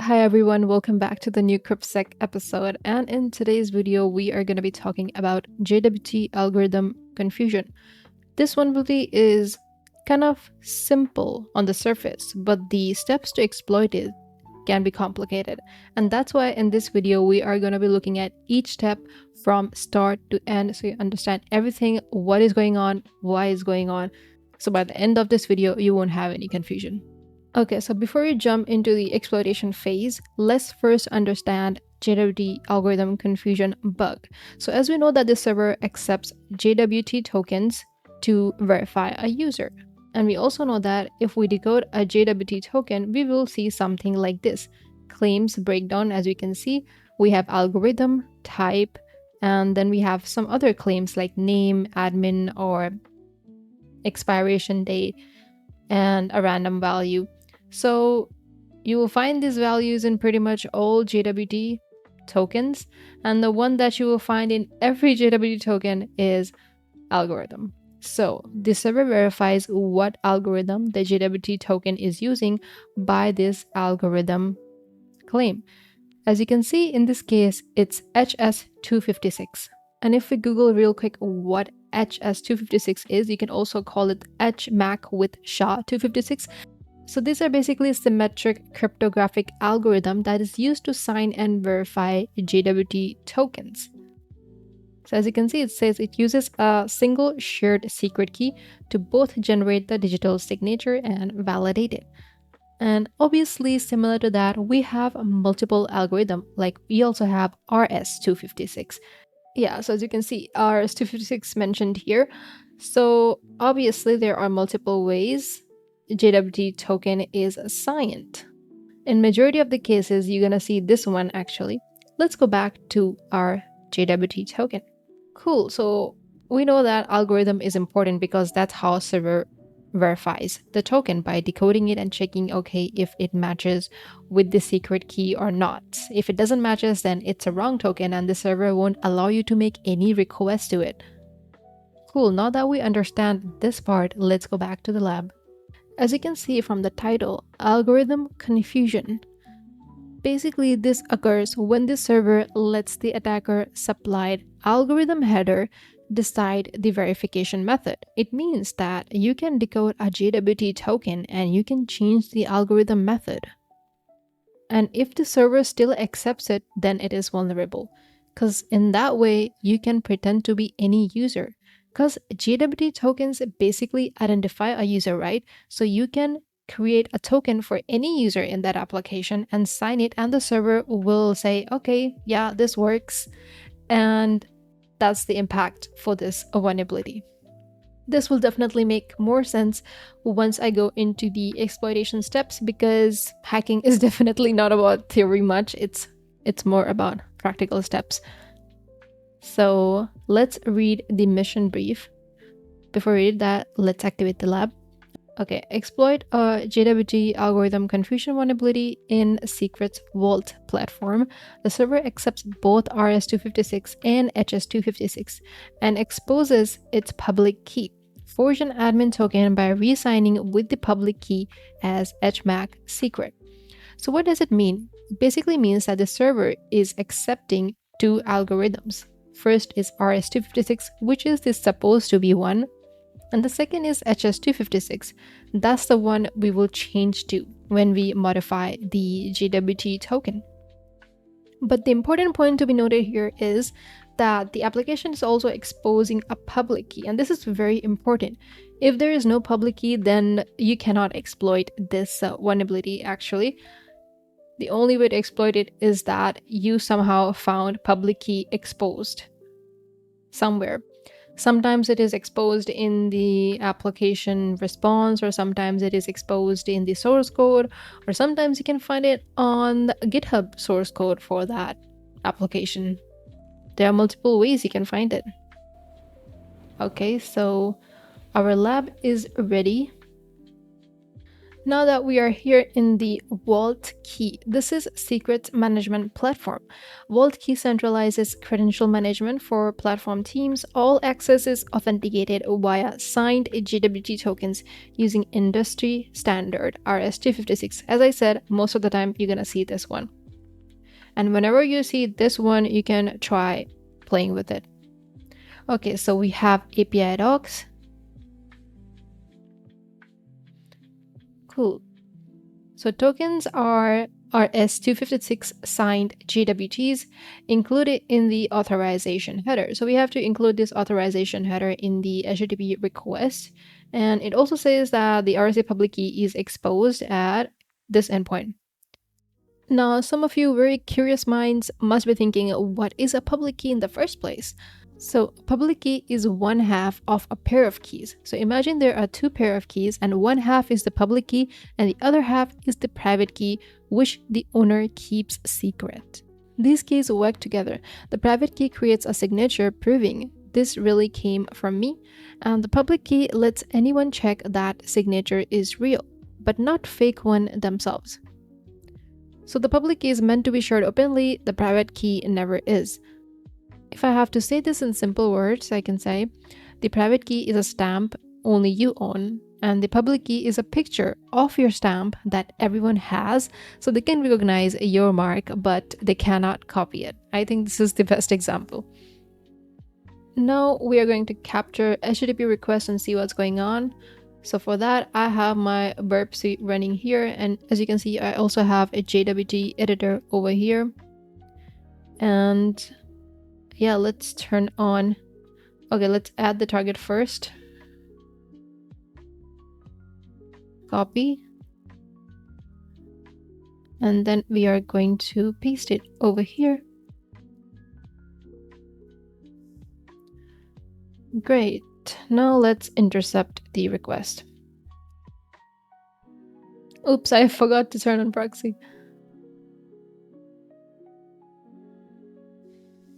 Hi everyone, welcome back to the new KryptSec episode, and in today's video we are going to be talking about JWT Algorithm Confusion. This vulnerability is kind of simple on the surface, but the steps to exploit it can be complicated. And that's why in this video we are going to be looking at each step from start to end so you understand everything, what is going on, why is going on. So by the end of this video you won't have any confusion. Okay, so before we jump into the exploitation phase, let's first understand JWT algorithm confusion bug. So as we know that the server accepts JWT tokens to verify a user. And we also know that if we decode a JWT token, we will see something like this. Claims breakdown, as we can see, we have algorithm, type, and then we have some other claims like name, admin, or expiration date, and a random value. So you will find these values in pretty much all JWT tokens, and the one that you will find in every JWT token is algorithm. So the server verifies what algorithm the JWT token is using by this algorithm claim. As you can see in this case, it's HS256. And if we Google real quick what HS256 is, you can also call it HMAC with SHA-256. So these are basically symmetric cryptographic algorithm that is used to sign and verify JWT tokens. So as you can see, it says it uses a single shared secret key to both generate the digital signature and validate it. And obviously, similar to that, we have multiple algorithms, like we also have RS256. Yeah, so as you can see, RS256 mentioned here. So obviously, there are multiple ways JWT token is signed. In majority of the cases, you're gonna see this one actually. Let's go back to our JWT token. Cool, so we know that algorithm is important because that's how server verifies the token by decoding it and checking, okay, if it matches with the secret key or not. If it doesn't matches, then it's a wrong token and the server won't allow you to make any request to it. Cool, now that we understand this part, let's go back to the lab. As you can see from the title, algorithm confusion. Basically, this occurs when the server lets the attacker supplied algorithm header decide the verification method. It means that you can decode a JWT token and you can change the algorithm method. And if the server still accepts it, then it is vulnerable. Because in that way, you can pretend to be any user. Because JWT tokens basically identify a user, right? So you can create a token for any user in that application and sign it, and the server will say, okay, yeah, this works. And that's the impact for this vulnerability. This will definitely make more sense once I go into the exploitation steps, because hacking is definitely not about theory much. It's more about practical steps. So let's read the mission brief. Before we read that, let's activate the lab. Okay, exploit a JWT algorithm confusion vulnerability in Secret's Vault platform. The server accepts both RS256 and HS256 and exposes its public key. Forge an admin token by re-signing with the public key as HMAC secret. So what does it mean? It basically means that the server is accepting two algorithms. First is RS256, which is the supposed to be one, and the second is HS256. That's the one we will change to when we modify the JWT token. But the important point to be noted here is that the application is also exposing a public key, and this is very important. If there is no public key, then you cannot exploit this vulnerability actually. The only way to exploit it is that you somehow found public key exposed somewhere. Sometimes it is exposed in the application response, or sometimes it is exposed in the source code, or sometimes you can find it on the GitHub source code for that application. There are multiple ways you can find it. Okay, so our lab is ready. Now that we are here in the Vault Key, this is Secret Management Platform. Vault Key centralizes credential management for platform teams. All access is authenticated via signed JWT tokens using industry standard RS256. As I said, most of the time you're gonna see this one. And whenever you see this one, you can try playing with it. Okay, so we have API docs. Cool. So tokens are RS256 signed JWTs included in the authorization header. So we have to include this authorization header in the HTTP request. And it also says that the RSA public key is exposed at this endpoint. Now, some of you very curious minds must be thinking, what is a public key in the first place? So public key is one half of a pair of keys. So imagine there are two pair of keys and one half is the public key and the other half is the private key, which the owner keeps secret. These keys work together. The private key creates a signature proving this really came from me, and the public key lets anyone check that signature is real, but not fake one themselves. So the public key is meant to be shared openly, the private key never is. If I have to say this in simple words, I can say the private key is a stamp only you own, and the public key is a picture of your stamp that everyone has, so they can recognize your mark, but they cannot copy it. I think this is the best example. Now we are going to capture HTTP requests and see what's going on. So for that, I have my burp suite running here, and as you can see, I also have a JWT editor over here. And yeah, let's turn on. Okay, let's add the target first. Copy. And then we are going to paste it over here. Great. Now let's intercept the request. Oops, I forgot to turn on proxy.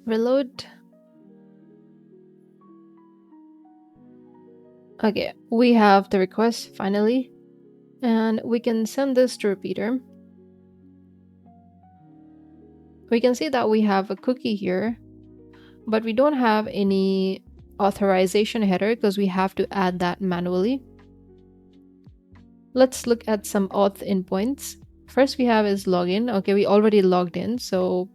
Reload. Okay, we have the request finally, and we can send this to repeater. We can see that we have a cookie here, but we don't have any authorization header because we have to add that manually. Let's look at some auth endpoints. First we have is login. Okay, we already logged in, so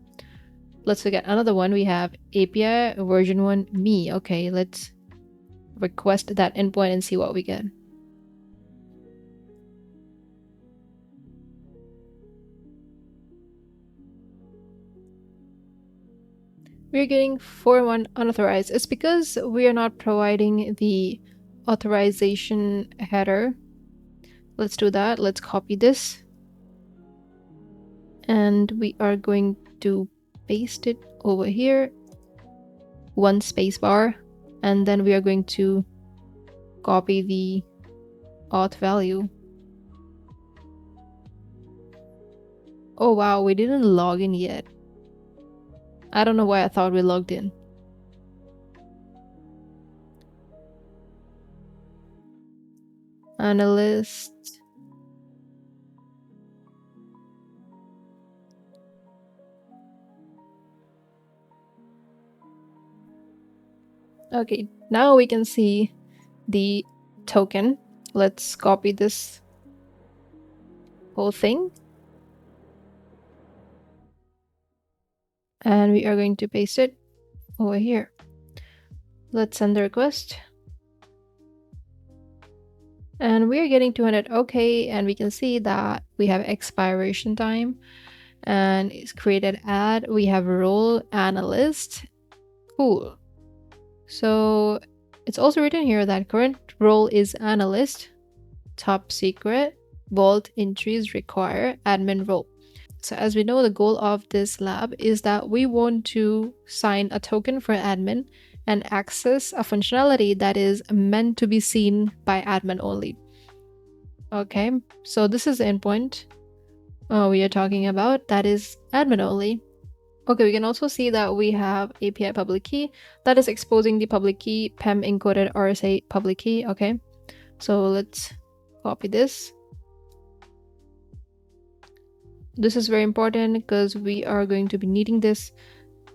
let's look at another one. We have API version 1 me. Okay, let's request that endpoint and see what we get. We're getting 4.1 unauthorized. It's because we are not providing the authorization header. Let's do that. Let's copy this. And we are going to paste it over here. One spacebar. And then we are going to copy the auth value. Oh wow, we didn't log in yet. I don't know why I thought we logged in. Analyst. Okay, now we can see the token. Let's copy this whole thing. And we are going to paste it over here. Let's send the request. And we are getting 200. Okay, and we can see that we have expiration time and it's created ad. We have role analyst. Cool. So it's also written here that current role is analyst, top secret, vault entries require admin role. So as we know, the goal of this lab is that we want to sign a token for admin and access a functionality that is meant to be seen by admin only. Okay, so this is the endpoint we are talking about, that is admin only. Okay, we can also see that we have API public key that is exposing the public key, PEM encoded RSA public key. Okay, so let's copy this. This is very important because we are going to be needing this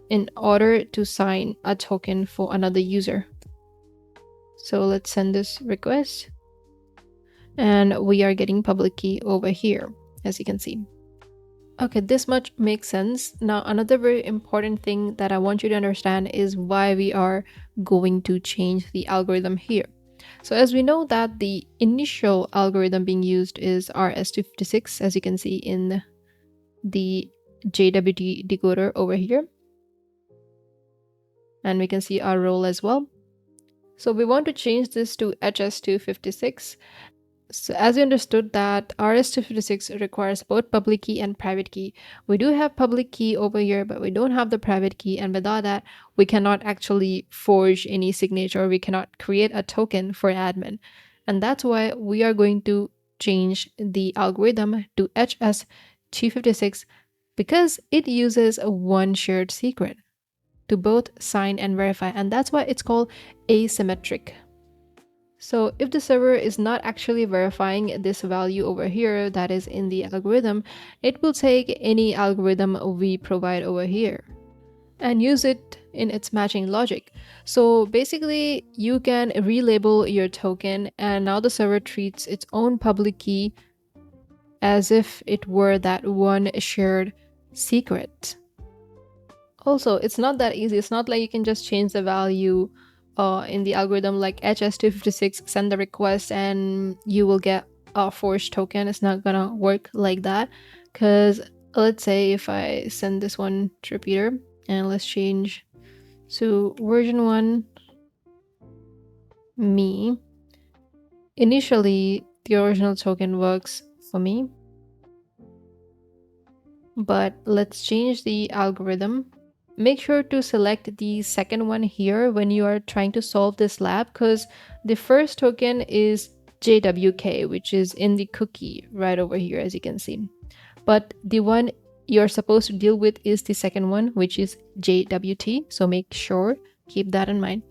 in order to sign a token for another user. So let's send this request, and we are getting public key over here, as you can see. Okay, this much makes sense. Now, another very important thing that I want you to understand is why we are going to change the algorithm here. So as we know that the initial algorithm being used is RS256, as you can see in the JWT decoder over here. And we can see our role as well. So we want to change this to HS256. So as you understood that RS256 requires both public key and private key. We do have public key over here, but we don't have the private key. And without that, we cannot actually forge any signature. We cannot create a token for admin. And that's why we are going to change the algorithm to HS256 because it uses one shared secret to both sign and verify. And that's why it's called asymmetric. So if the server is not actually verifying this value over here that is in the algorithm, it will take any algorithm we provide over here and use it in its matching logic. So basically, you can relabel your token, and now the server treats its own public key as if it were that one shared secret. Also, it's not that easy. It's not like you can just change the value in the algorithm like HS256, send the request, and you will get a forged token. It's not gonna work like that. Because let's say if I send this one to repeater, and let's change to version 1 me. Initially, the original token works for me. But let's change the algorithm. Make sure to select the second one here when you are trying to solve this lab, because the first token is JWK, which is in the cookie right over here, as you can see. But the one you're supposed to deal with is the second one, which is JWT. So make sure, keep that in mind.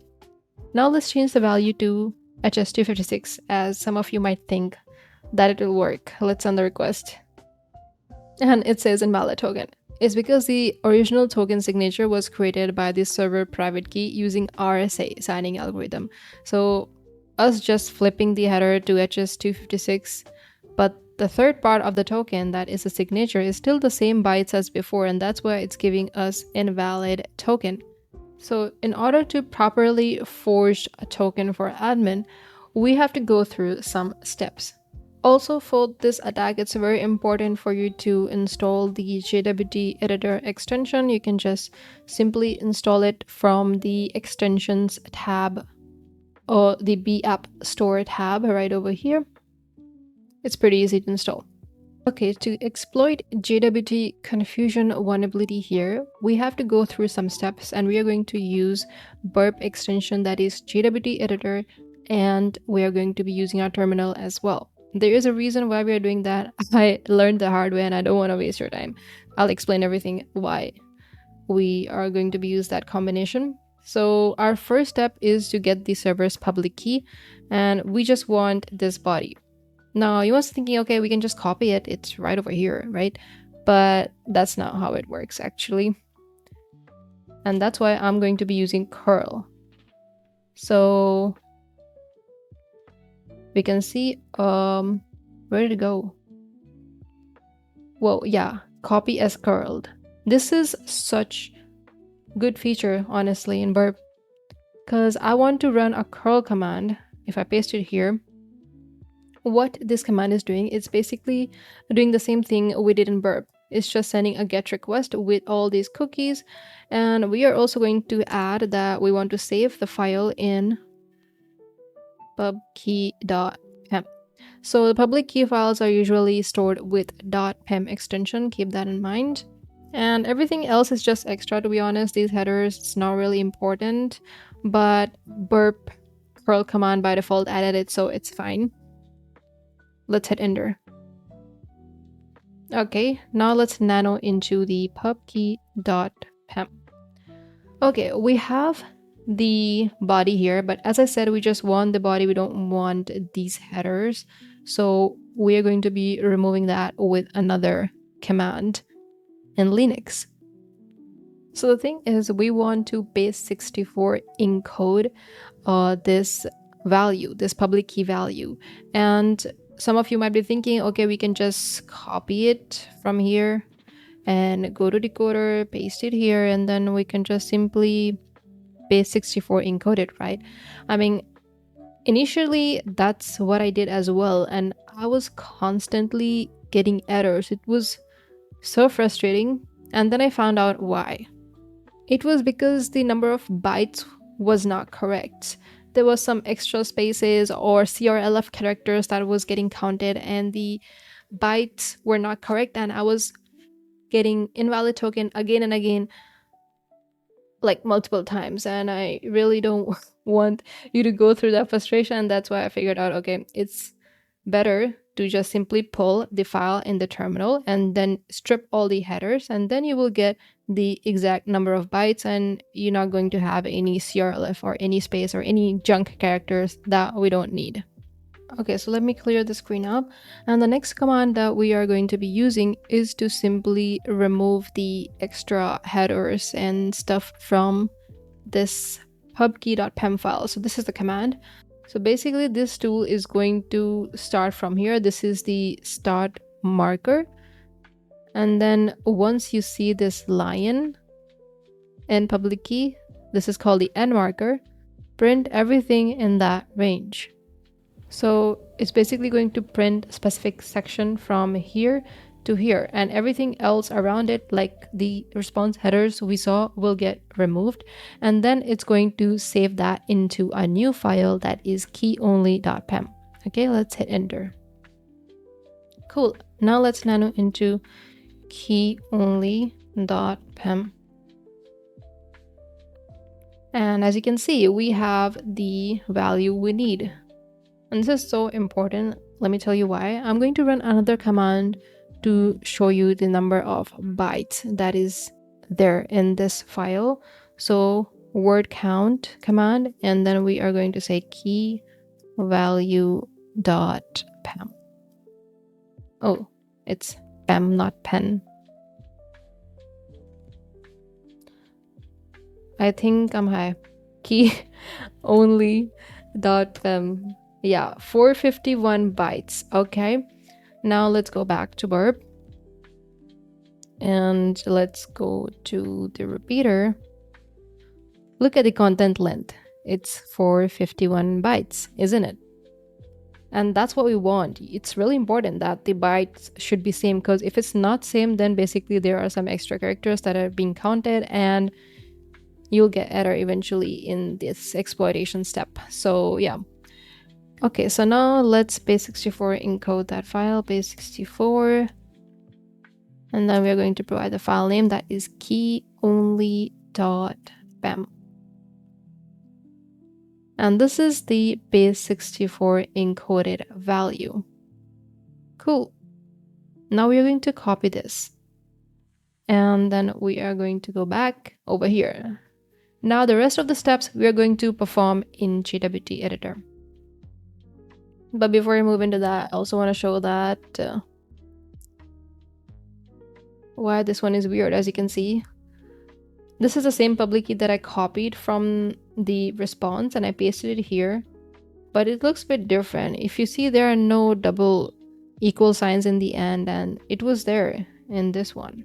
Now let's change the value to HS256, as some of you might think that it will work. Let's send the request. And it says invalid token. It's because the original token signature was created by the server private key using RSA signing algorithm. So us just flipping the header to HS256, but the third part of the token, that is a signature, is still the same bytes as before, and that's why it's giving us invalid token. So in order to properly forge a token for admin, we have to go through some steps. Also, for this attack, it's very important for you to install the JWT editor extension. You can just simply install it from the extensions tab or the B app store tab right over here. It's pretty easy to install. Okay, to exploit JWT confusion vulnerability here, we have to go through some steps, and we are going to use burp extension, that is JWT editor, and we are going to be using our terminal as well. There is a reason why we are doing that. I learned the hard way and I don't want to waste your time. I'll explain everything why we are going to be use that combination. So our first step is to get the server's public key, and we just want this body. Now you must be thinking, okay, we can just copy it. It's right over here, right? But that's not how it works actually. And that's why I'm going to be using curl. So we can see, where did it go? Well, yeah, copy as curled. This is such good feature, honestly, in burp, because I want to run a curl command. If I paste it here, what this command is doing, it's basically doing the same thing we did in burp. It's just sending a get request with all these cookies, and we are also going to add that we want to save the file in pubkey.pem. So the public key files are usually stored with .pem extension, keep that in mind. And everything else is just extra, to be honest. These headers, it's not really important, but burp curl command by default added it, so it's fine. Let's hit enter. Okay, now let's nano into the pubkey.pem. Okay, we have the body here, but as I said, we just want the body, we don't want these headers. So we are going to be removing that with another command in Linux. So the thing is, we want to base64 encode this value, this public key value. And some of you might be thinking, okay, we can just copy it from here and go to decoder, paste it here, and then we can just simply base64 encode it, right? I mean, initially that's what I did as well, and I was constantly getting errors. It was so frustrating, and then I found out why. It was because the number of bytes was not correct. There was some extra spaces or CRLF characters that was getting counted, and the bytes were not correct, and I was getting invalid token again and again, like multiple times, and I really don't want you to go through that frustration. That's why I figured out, okay, it's better to just simply pull the file in the terminal and then strip all the headers, and then you will get the exact number of bytes, and you're not going to have any CRLF or any space or any junk characters that we don't need. Okay, so let me clear the screen up, and the next command that we are going to be using is to simply remove the extra headers and stuff from this pubkey.pem file. So this is the command. So basically this tool is going to start from here. This is the start marker, and then once you see this lion and public key, this is called the end marker, print everything in that range. So it's basically going to print a specific section from here to here, and everything else around it, like the response headers we saw, will get removed, and then it's going to save that into a new file that is keyonly.pem. Okay, let's hit enter. Cool. Now let's nano into keyonly.pem. And as you can see, we have the value we need. And this is so important. Let me tell you why. I'm going to run another command to show you the number of bytes that is there in this file. So word count command, and then we are going to say key value dot pem. Oh, it's pem, not pen. I think I'm high. Key only dot pem. Yeah, 451 bytes. Okay, now let's go back to burp and let's go to the repeater. Look at the content length. It's 451 bytes, isn't it? And that's what we want. It's really important that the bytes should be same, because if it's not same, then basically there are some extra characters that are being counted and you'll get error eventually in this exploitation step. So yeah. Okay, so now let's base64 encode that file, base64, and then we're going to provide the file name that is keyonly.pem. And this is the base64 encoded value. Cool. Now we are going to copy this, and then we are going to go back over here. Now the rest of the steps we are going to perform in JWT editor. But before we move into that, I also want to show that why this one is weird. As you can see, this is the same public key that I copied from the response and I pasted it here, but it looks a bit different. If you see, there are no double equal signs in the end, and it was there in this one.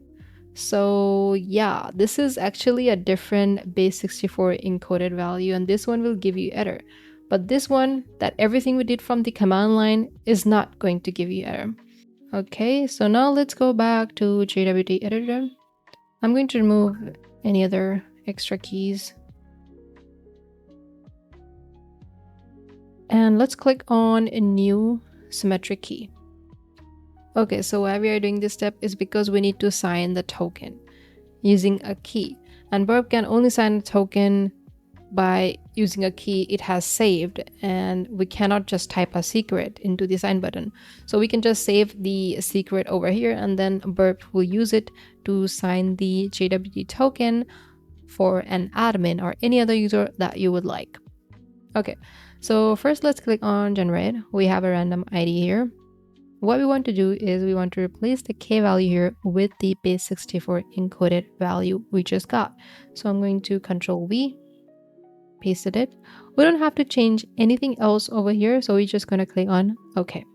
So yeah, this is actually a different base64 encoded value, and this one will give you error. But this one, that everything we did from the command line, is not going to give you error. Okay, so now let's go back to JWT editor. I'm going to remove any other extra keys. And let's click on a new symmetric key. Okay, so why we are doing this step is because we need to sign the token using a key. And burp can only sign a token by using a key it has saved, and we cannot just type a secret into the sign button. So we can just save the secret over here, and then burp will use it to sign the JWT token for an admin or any other user that you would like. Okay, so first let's click on generate. We have a random ID here. what we want to do is we want to replace the K value here with the base 64 encoded value we just got. So I'm going to Control V, pasted it. We don't have to change anything else over here, so we're just going to click on OK.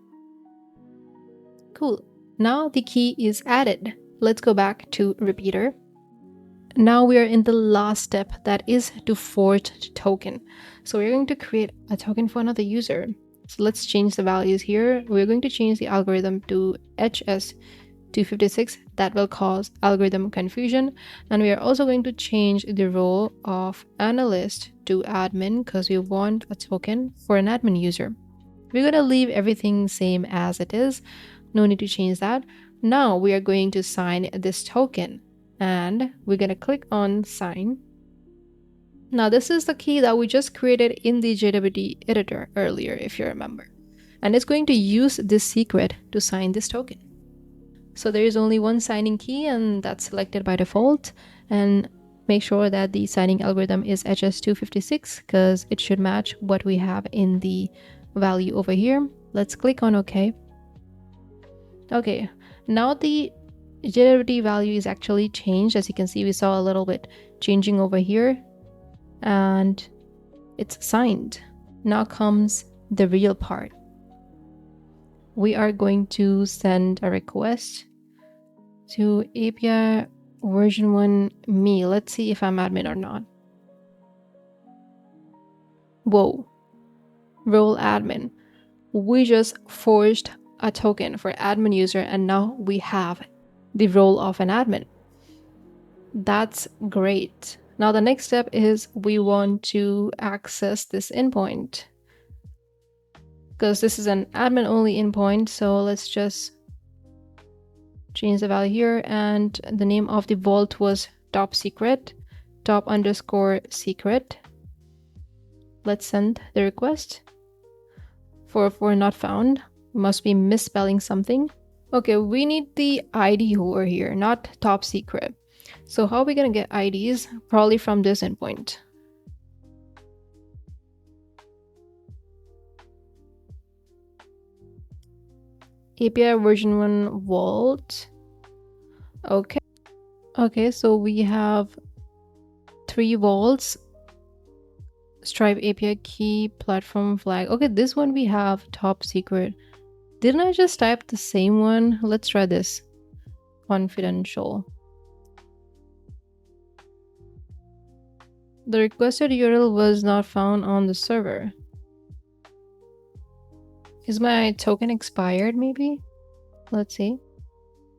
Cool. Now the key is added. Let's go back to repeater. Now we are in the last step, that is to forge the token. So we're going to create a token for another user. So let's change the values here. We're going to change the algorithm to HS256. That will cause algorithm confusion. And we are also going to change the role of analyst to admin because we want a token for an admin user. We're going to leave everything same as it is. No need to change that. Now we are going to sign this token and we're going to click on sign. Now this is the key that we just created in the JWT editor earlier, if you remember. And it's going to use this secret to sign this token. So there is only one signing key and that's selected by default. And make sure that the signing algorithm is HS256 because it should match what we have in the value over here. Let's click on OK. Okay, now the JWT value is actually changed. As you can see, we saw a little bit changing over here and it's signed. Now comes the real part. We are going to send a request to API version 1 me. Let's see if I'm admin or not. Whoa, role admin. We just forged a token for admin user and now we have the role of an admin. That's great. Now the next step is we want to access this endpoint because this is an admin only endpoint. So let's just change the value here and the name of the vault was top secret, top_secret. Let's send the request. 404 not found. Must be misspelling something. Okay, we need the ID over here, not top secret. So how are we gonna get IDs? Probably from this endpoint. API version 1 vault. Okay. Okay, so we have 3 vaults. Stripe API key, platform flag. Okay, this one we have top secret. Didn't I just type the same one? Let's try this. Confidential. The requested URL was not found on the server. Is my token expired maybe? Let's see.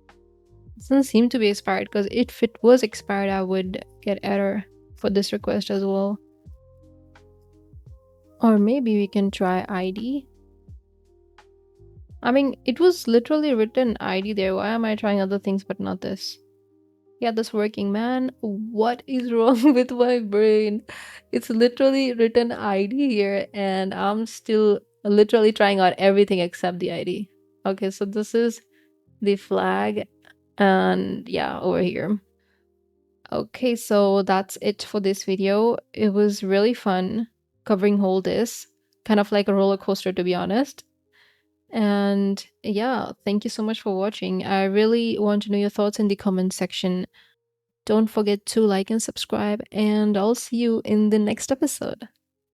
It doesn't seem to be expired because if it was expired, I would get error for this request as well. Or maybe we can try ID. I mean, it was literally written ID there. Why am I trying other things but not this? Yeah, that's working, man. What is wrong with my brain? It's literally written ID here and I'm still literally trying out everything except the ID. Okay, so this is the flag and yeah, over here. Okay, so that's it for this video. It was really fun covering all this. Kind of like a roller coaster, to be honest. And yeah, thank you so much for watching. I really want to know your thoughts in the comment section. Don't forget to like and subscribe, and I'll see you in the next episode.